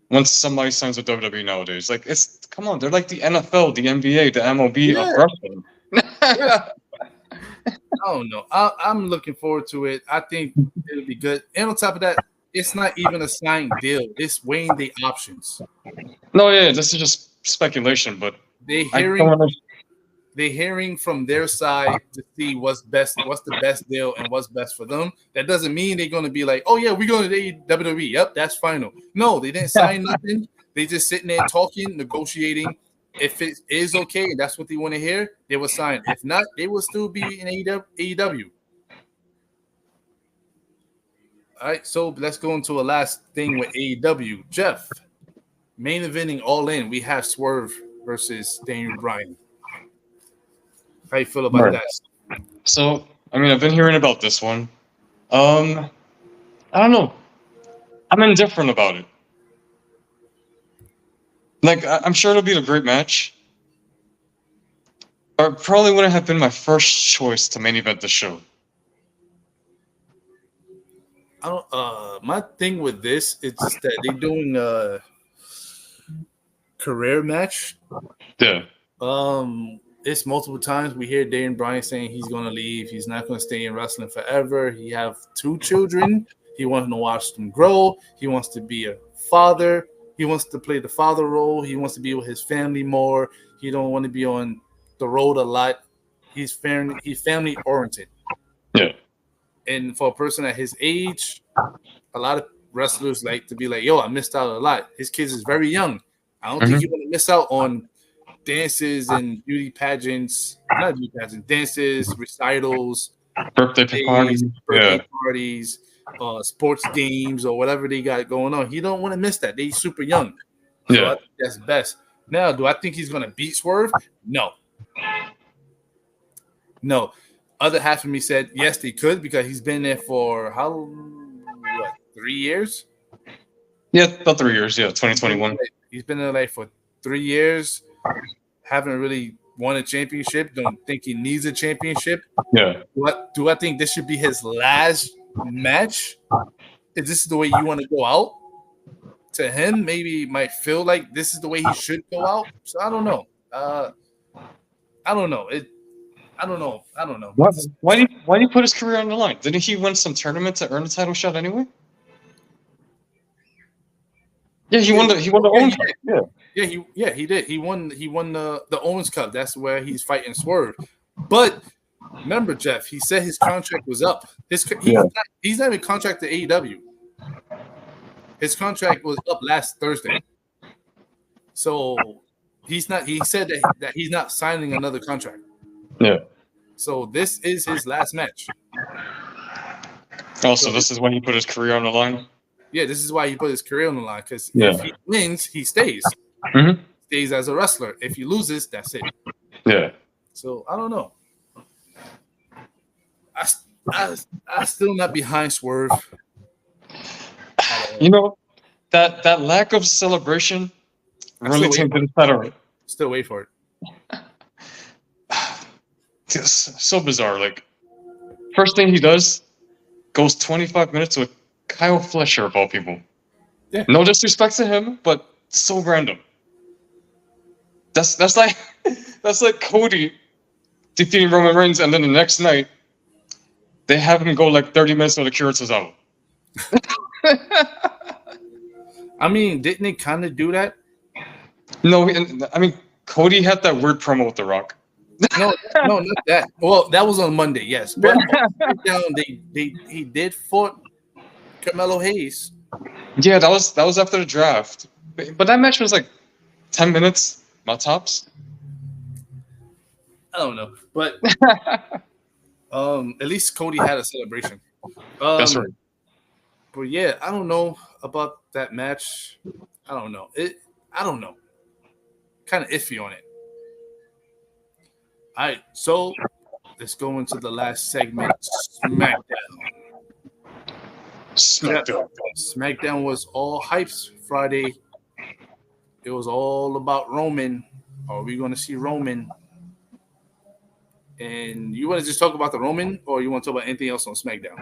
once somebody signs with WWE nowadays. Like, come on, they're like the NFL, the NBA, the MLB of wrestling. Yeah. I don't know. I'm looking forward to it. I think it'll be good. And on top of that, it's not even a signed deal. It's weighing the options. No, yeah, this is just speculation, but They're hearing from their side to see what's the best deal and what's best for them. That doesn't mean they're going to be like, oh yeah, we're going to WWE. Yep, that's final. No, they didn't sign nothing. They just sitting there talking, negotiating. If it is okay and that's what they want to hear, they will sign. If not, they will still be in AEW. All right, so let's go into a last thing with AEW. Jeff, main eventing All In. We have Swerve versus Daniel Bryan. How you feel about that? So, I mean, I've been hearing about this one. I don't know. I'm indifferent about it. Like, I'm sure it'll be a great match. But it probably wouldn't have been my first choice to main event the show. I don't. My thing with this is just that they're doing a career match. Yeah. It's multiple times we hear Daniel Bryan saying he's going to leave. He's not going to stay in wrestling forever. He have 2 children. He wants to watch them grow. He wants to be a father. He wants to play the father role. He wants to be with his family more. He don't want to be on the road a lot. He's family oriented. Yeah. And for a person at his age, a lot of wrestlers like to be like, yo, I missed out a lot. His kids is very young. I don't think you want to miss out on dances and beauty pageants, not beauty pageants, dances, recitals, birthday parties, sports games, or whatever they got going on. He don't want to miss that. They super young. So I think that's best. Now, do I think he's going to beat Swerve? No. Other half of me said, yes, they could, because he's been there for 3 years? Yeah, about 3 years. Yeah, 2021. He's been there like for 3 years. Haven't really won a championship. Don't think he needs a championship. Yeah. Do I think this should be his last match? Is this the way you want to go out? To him, maybe it might feel like this is the way he should go out. So I don't know. I don't know. I don't know. Why did he put his career on the line? Didn't he win some tournament to earn a title shot anyway? Yeah, he won the Owens Cup. He did. He won the Owens Cup. That's where he's fighting Swerve. But remember, Jeff, he said his contract was up. He's not even contracted to AEW. His contract was up last Thursday. So he's not. He said that he's not signing another contract. Yeah. So this is his last match. Also, this is when he put his career on the line. Yeah, this is why he put his career on the line, because if he wins, he stays. Mm-hmm. Stays as a wrestler. If he loses, that's it. Yeah. So I don't know. I still not behind Swerve. That lack of celebration really tainted his title. Still wait for it. It's so bizarre. Like, first thing he does, goes 25 minutes with Kyle Fletcher of all people. Yeah. No disrespect to him, but so random. That's like that's like Cody defeating Roman Reigns, and then the next night they have him go like 30 minutes with Akira Tozawa. I mean, didn't they kind of do that? No, I mean Cody had that weird promo with The Rock. No, not that. Well, that was on Monday, yes. But on SmackDown, he did fought Carmelo Hayes. Yeah, that was after the draft, but that match was like 10 minutes, not tops. I don't know, but at least Cody had a celebration. That's right. But yeah, I don't know about that match. I don't know. I don't know. Kind of iffy on it. All right, so let's go into the last segment, SmackDown. SmackDown was all hypes Friday. It was all about Roman. Are we going to see Roman? And you want to just talk about the Roman, or you want to talk about anything else on SmackDown?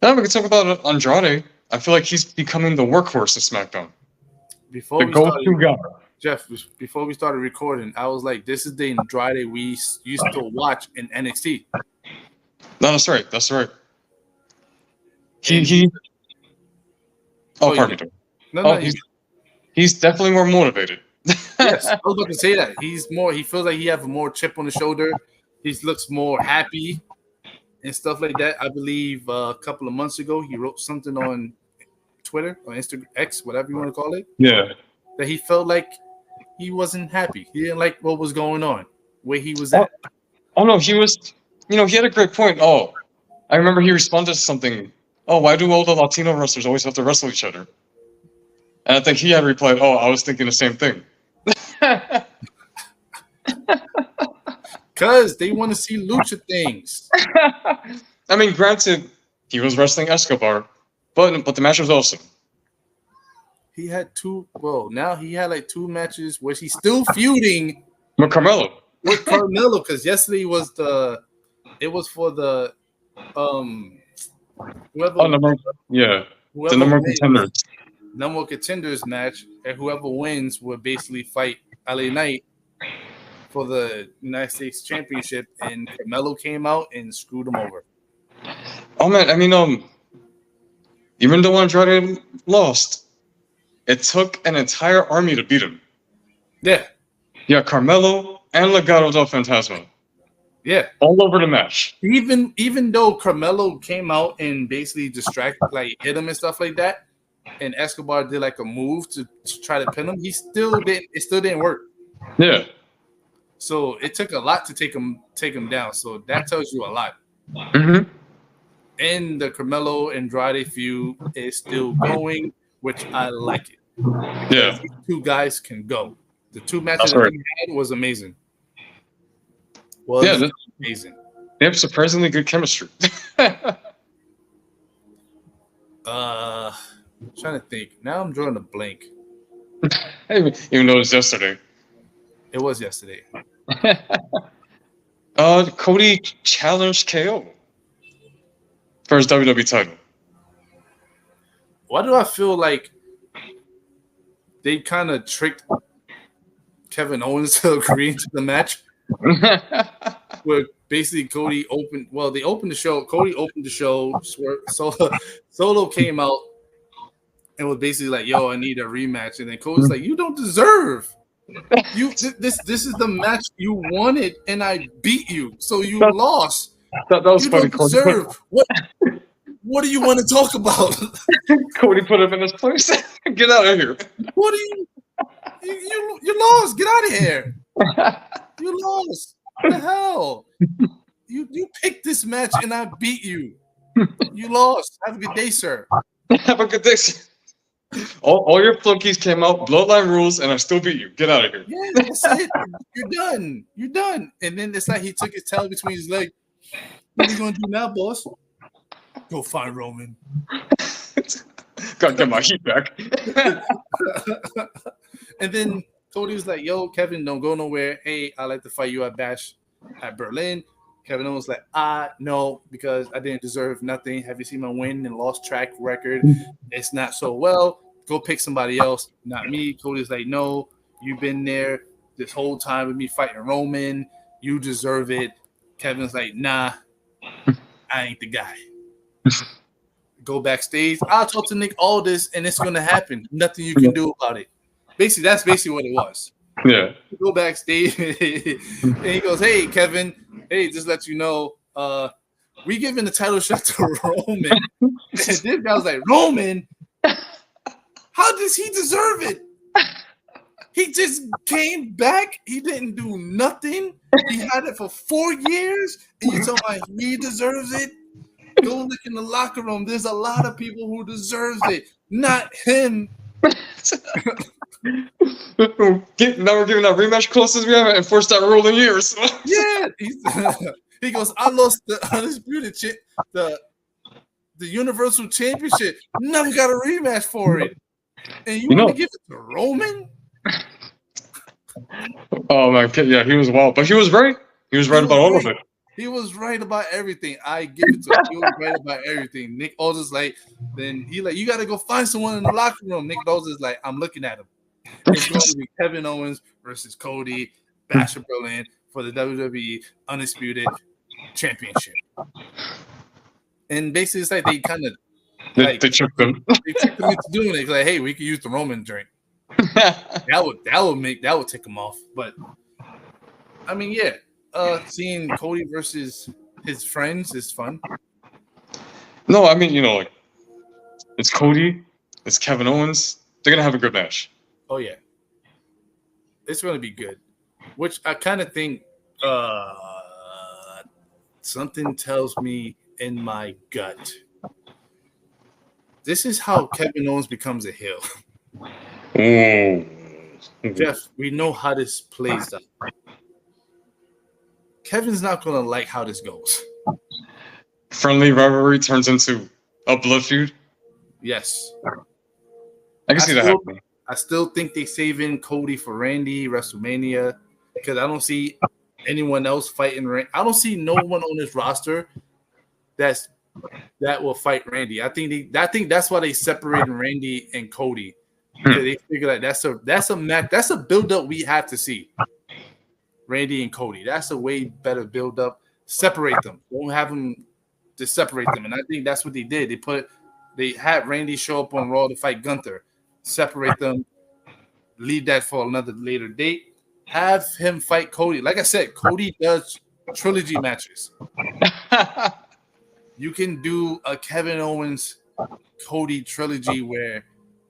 Yeah, we can talk about Andrade. I feel like he's becoming the workhorse of SmackDown. Before we started recording, I was like, "This is the Andrade we used to watch in NXT." No, that's right. That's right. He. Oh, pardon me. No, he's definitely more motivated. Yes, I was about to say that. He feels like he has more chip on the shoulder. He looks more happy and stuff like that. I believe a couple of months ago he wrote something on Twitter or Instagram, X, whatever you want to call it. Yeah. That he felt like he wasn't happy. He didn't like what was going on, where he was at. Oh no, he was. He had a great point. Oh, I remember he responded to something. Oh, why do all the Latino wrestlers always have to wrestle each other? And I think he had replied, "Oh, I was thinking the same thing." Because they want to see lucha things. I mean, granted, he was wrestling Escobar, but the match was awesome. He had now he had like 2 matches where he's still feuding with Carmelo. Because yesterday was for the whoever the number contenders. Number contenders match, and whoever wins will basically fight LA Knight for the United States Championship, and Carmelo came out and screwed him over. Oh man, I mean, even though Andrade lost, it took an entire army to beat him. Yeah. Yeah, Carmelo and Legado del Fantasma. Yeah. All over the match. Even though Carmelo came out and basically hit him and stuff like that, and Escobar did like a move to try to pin him, it still didn't work. Yeah. So it took a lot to take him down. So that tells you a lot. Mm-hmm. And the Carmelo Andrade feud is still going, which I like it. Yeah. These 2 guys can go. The 2 matches that they had was amazing. Amazing. They have surprisingly good chemistry. Trying to think. Now I'm drawing a blank. Even though it was yesterday. It was yesterday. Cody challenged KO for his WWE title. Why do I feel like they kind of tricked Kevin Owens to agree to the match? Where basically Cody opened the show. Cody opened the show. Solo came out and was basically like, "Yo, I need a rematch." And then Cody's like, "You don't deserve. This is the match you wanted, and I beat you, so you lost. That was you funny. Don't deserve. What do you want to talk about?" Cody put him in his place. Get out of here. What do you lost? Get out of here. You lost. What the hell? You picked this match and I beat you. You lost. Have a good day, sir. Have a good day, sir. All your flunkies came out, Bloodline rules, and I still beat you. Get out of here. Yeah, that's it. You're done. You're done. And then it's like he took his tail between his legs. What are you going to do now, boss? Go find Roman. Gotta get my heat back. And then Cody was like, "Yo, Kevin, don't go nowhere. Hey, I like to fight you at Bash at Berlin. Kevin Owens like, no, because I didn't deserve nothing. Have you seen my win and lost track record? It's not so well. Go pick somebody else, not me. Cody's like, no, you've been there this whole time with me fighting Roman. You deserve it. Kevin's like, nah, I ain't the guy. Go backstage. I'll talk to Nick Aldis, and it's gonna happen. Nothing you can do about it. Basically, that's basically what it was. Yeah. Go backstage, and he goes, "Hey, Kevin. Hey, just let you know, we giving the title shot to Roman." And this guy was like, "Roman, how does he deserve it? He just came back. He didn't do nothing. He had it for 4 years, and you tell me he deserves it." Go look in the locker room. There's a lot of people who deserves it, not him. Now we're giving out rematch clauses. We haven't enforced that rule in years. Yeah, he goes. I lost the undisputed the Universal Championship. Never got a rematch for it, and you want to give it to Roman? Oh my god, yeah, he was wild, but he was right. He was right about all of it. He was right about everything. I give it to him. He was right about everything. Nick Aldis like, then he like, you got to go find someone in the locker room. Nick Aldis is like, I'm looking at him. It's going to be Kevin Owens versus Cody, Basher Berlin for the WWE Undisputed Championship. And basically, it's like they kind of they tricked him. They tricked him into doing it. It's like, hey, we could use the Roman drink. that would take him off. But I mean, yeah. Seeing Cody versus his friends is fun. No, I mean, like, it's Cody, it's Kevin Owens. They're gonna have a good match. Oh yeah, it's gonna be good. Which I kind of think something tells me in my gut. This is how Kevin Owens becomes a heel. Oh, Jeff, we know how this plays out. Kevin's not going to like how this goes. Friendly rivalry turns into a blood feud? Yes. I can see that happening. I still think they're saving Cody for Randy, WrestleMania, because I don't see anyone else fighting Randy. I don't see no one on this roster that will fight Randy. I think that's why they separated Randy and Cody. Because they figure like that's a match, that's a build-up we have to see. Randy and Cody. That's a way better build up. Separate them. Don't have them to separate them. And I think that's what they did. They had Randy show up on Raw to fight Gunther. Separate them. Leave that for another later date. Have him fight Cody. Like I said, Cody does trilogy matches. You can do a Kevin Owens Cody trilogy where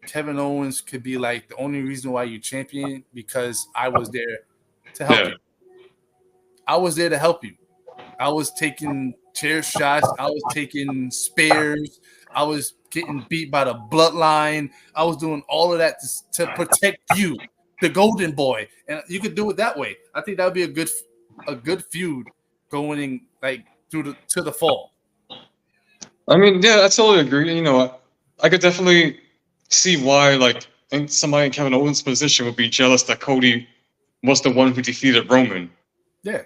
Kevin Owens could be like, the only reason why you champion because I was there to help you. I was there to help you. I was taking chair shots. I was taking spares. I was getting beat by the Bloodline. I was doing all of that to protect you, the Golden Boy. And you could do it that way. I think that would be a good feud going in like to the fall. I mean, yeah, I totally agree. I could definitely see why, like, somebody in Kevin Owens' position would be jealous that Cody was the one who defeated Roman. Yeah.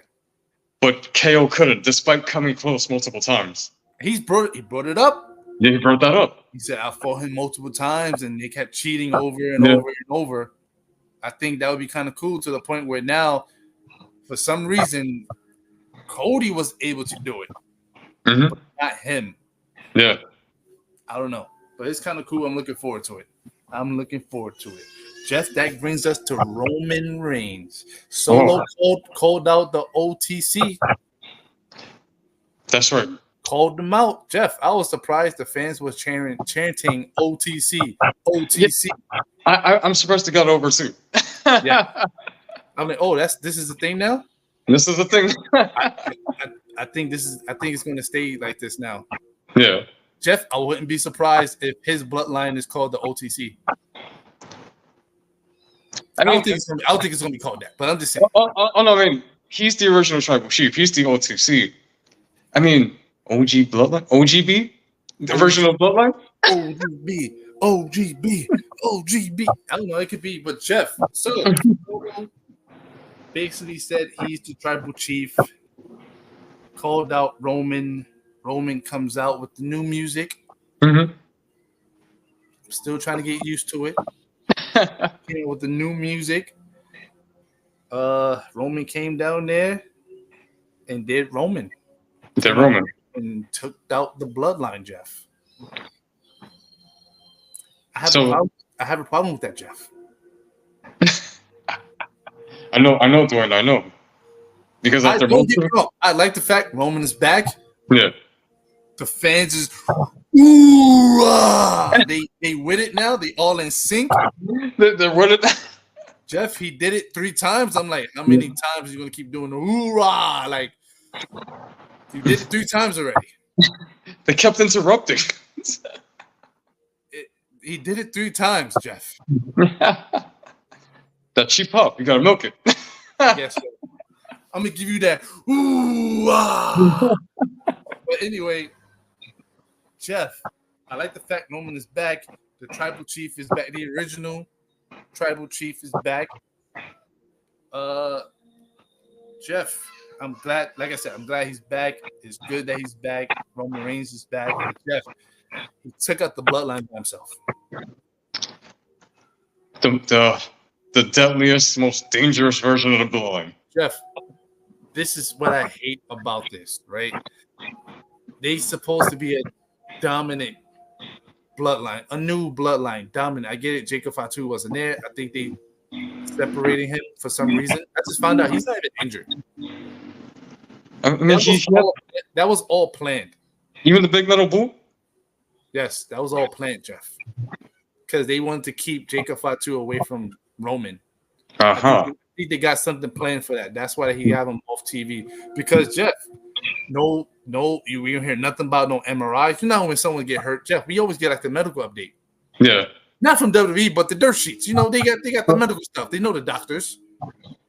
But KO couldn't, despite coming close multiple times. He brought it up. Yeah, he brought that up. He said, I fought him multiple times, and they kept cheating over and over and over. I think that would be kind of cool to the point where now, for some reason, Cody was able to do it. But not him. Yeah. I don't know. But it's kind of cool. I'm looking forward to it. Jeff, that brings us to Roman Reigns. Solo called out the OTC. That's right. Called them out. Jeff, I was surprised the fans was chanting OTC. OTC. Yeah. I'm surprised they got over too. Yeah. I mean, this is the thing now? This is the thing. I think it's gonna stay like this now. Yeah. Jeff, I wouldn't be surprised if his bloodline is called the OTC. I don't think it's gonna be called that, but I'm just saying. Oh no, I mean, he's the original tribal chief. He's the OTC. I mean, OG bloodline, OGB, the original bloodline. OGB. I don't know. It could be, but Jeff. So basically said he's the tribal chief. called out Roman. Roman comes out with the new music. Mm-hmm. Still trying to get used to it. With the new music. Roman came down there and did Roman. The Roman. And took out the bloodline, Jeff. I have a problem with that, Jeff. I know, Dwayne. I know. Because after I like the fact Roman is back. Yeah. The fans is ooh, they with it now. They all in sync. They're with it. Jeff, he did it 3 times. I'm like, how many times are you gonna keep doing the hoorah? Like, you did it 3 times already. They kept interrupting. He did it 3 times, Jeff. That cheap pop, you gotta milk it. Yes, sir. I'm gonna give you that hoorah. But anyway, Jeff, I like the fact Roman is back. The tribal chief is back. The original tribal chief is back. Jeff, I'm glad. Like I said, I'm glad he's back. It's good that he's back. Roman Reigns is back. But Jeff, he took out the bloodline by himself. The deadliest, most dangerous version of the bloodline. Jeff, this is what I hate about this, right? They supposed to be a dominant bloodline, a new bloodline, dominant. I get it. Jacob Fatu wasn't there. I think they separated him for some reason. I just found out he's not even injured. I mean, that was all planned. Even the big metal boot? Yes, that was all planned, Jeff. Because they wanted to keep Jacob Fatu away from Roman. I think they got something planned for that. That's why he had him off TV. Because Jeff, you don't hear nothing about no MRIs. You know when someone get hurt, Jeff, we always get like the medical update. Yeah. Not from WWE, but the dirt sheets. You know, they got the medical stuff. They know the doctors.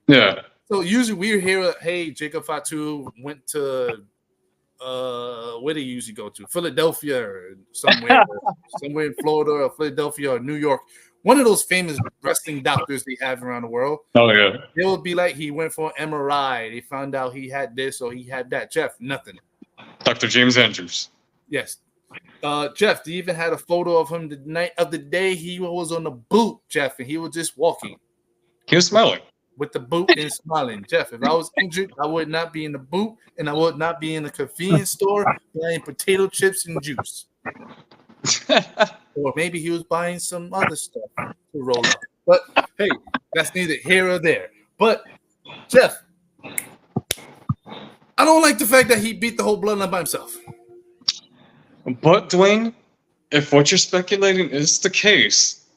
Yeah. So usually we hear, hey, Jacob Fatu went to where they usually go to? Philadelphia or somewhere in Florida or Philadelphia or New York. One of those famous wrestling doctors they have around the world. Oh, yeah. It would be like he went for an MRI. They found out he had this or he had that. Jeff, nothing. Dr. James Andrews. Yes. Jeff, they even had a photo of him the night of the day he was on the boot, Jeff, and he was just walking. He was smiling. With the boot and smiling. Jeff, if I was injured, I would not be in the boot and I would not be in the convenience store buying potato chips and juice. Or maybe he was buying some other stuff to roll up. But hey, that's neither here or there. But Jeff, I don't like the fact that he beat the whole bloodline by himself. But Dwayne, if what you're speculating is the case,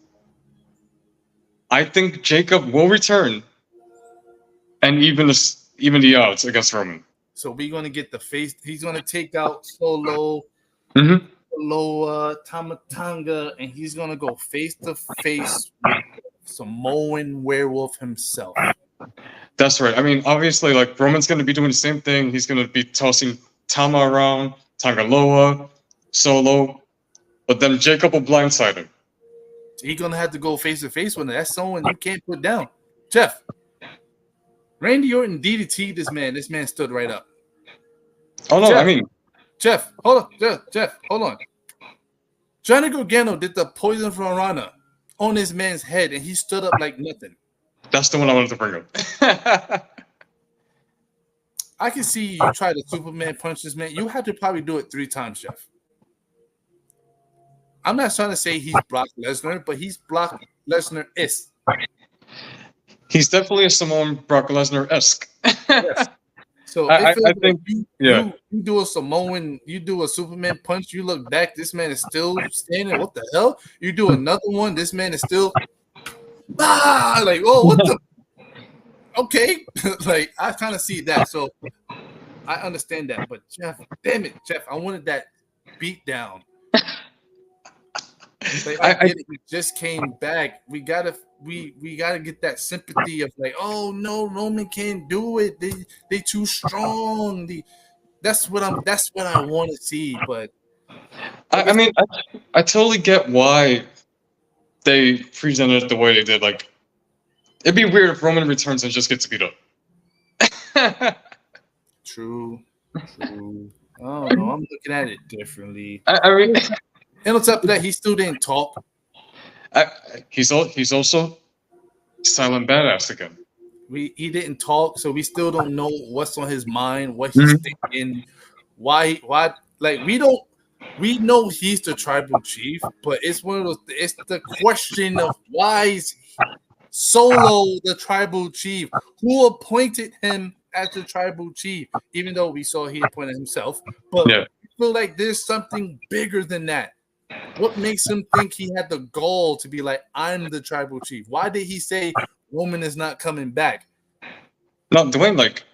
I think Jacob will return and even the odds against Roman. So we're gonna get the face. He's gonna take out Solo. Mm-hmm. Tamatanga, and he's gonna go face to face with Samoan werewolf himself. That's right. I mean, obviously, like Roman's gonna be doing the same thing. He's gonna be tossing Tama around, Tangaloa, Solo, but then Jacob will blindside him. He's gonna have to go face to face with him. That's someone you can't put down. Jeff, Randy Orton DDT'd this man. This man stood right up. Oh no, Jeff, I mean. Jeff, hold on. Jeff, hold on. Johnny Gargano did the poison from Rana on this man's head, and he stood up like nothing. That's the one I wanted to bring up. I can see you try to Superman punch this man. You have to probably do it 3 times, Jeff. I'm not trying to say he's Brock Lesnar, but he's Brock Lesnar-esque. He's definitely a Samoan Brock Lesnar-esque. Yes. So I think you do a Samoan, you do a Superman punch, you look back, this man is still standing. What the hell? You do another one, this man is still like, oh, what the okay. Like I kind of see that. So I understand that. But Jeff, damn it, Jeff, I wanted that beat down. Like, I get it. He just came back. We gotta get that sympathy of like, oh no, Roman can't do it. They too strong. That's what I want to see. But I mean, I totally get why they presented it the way they did. Like, it'd be weird if Roman returns and just gets beat up. True. True. I don't know. I'm looking at it differently. I mean, And on top of that, he still didn't talk. I, he's also silent badass again. He didn't talk, so we still don't know what's on his mind, what he's Mhm. thinking, why like we know he's the tribal chief, but it's one of those it's the question of why is Solo the tribal chief? Who appointed him as the tribal chief? Even though we saw he appointed himself, but Yeah. I feel like there's something bigger than that. What makes him think he had the gall to be like, I'm the tribal chief? Why did he say Roman is not coming back? Now, Dwayne, like,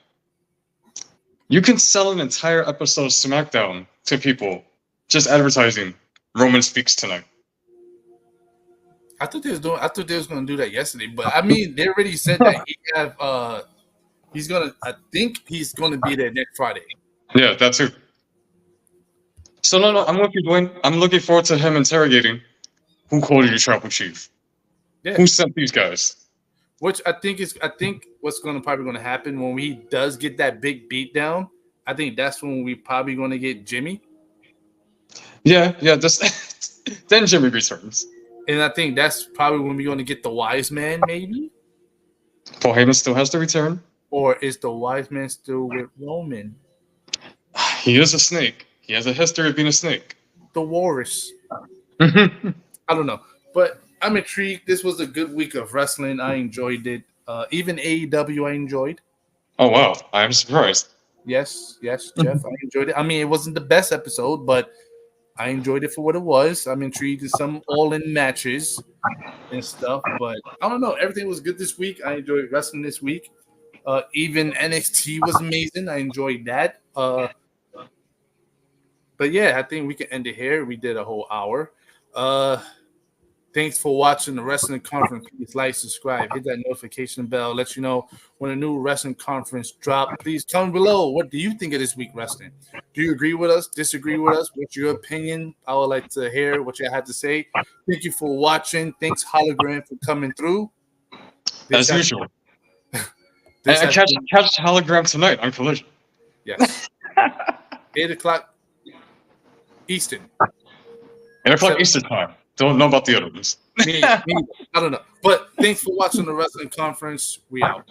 you can sell an entire episode of SmackDown to people just advertising Roman speaks tonight. I thought they was gonna do that yesterday, but I mean they already said that I think he's gonna be there next Friday. Yeah, that too. So no, I'm with you, Dwayne. I'm looking forward to him interrogating who called you tribal chief. Yeah. Who sent these guys? Which I think what's probably gonna happen when he does get that big beat down, I think that's when we probably gonna get Jimmy. Yeah. This then Jimmy returns. And I think that's probably when we're gonna get the wise man, maybe? Paul Heyman still has to return. Or is the wise man still with Roman? He is a snake. He has a history of being a snake. The Walrus. Oh I don't know. But I'm intrigued. This was a good week of wrestling. I enjoyed it. Even AEW I enjoyed. wow, I am surprised. Yes, Jeff. I enjoyed it. I mean, it wasn't the best episode, but I enjoyed it for what it was. I'm intrigued in some all-in matches and stuff, but I don't know. Everything was good this week. I enjoyed wrestling this week. Even NXT was amazing. I enjoyed that. But yeah, I think we can end it here. We did a whole hour. Thanks for watching the Wrestling Conference. Please like, subscribe, hit that notification bell, let you know when a new wrestling conference drop. Please comment below. What do you think of this week wrestling? Do you agree with us? Disagree with us? What's your opinion? I would like to hear what you had to say. Thank you for watching. Thanks, Hologram, for coming through. As usual. I catch Hologram tonight on Collision. Yes. 8 o'clock Eastern. 8 o'clock Eastern time. Don't know about the other ones. Me, I don't know. But thanks for watching the Wrestling Conference. We out.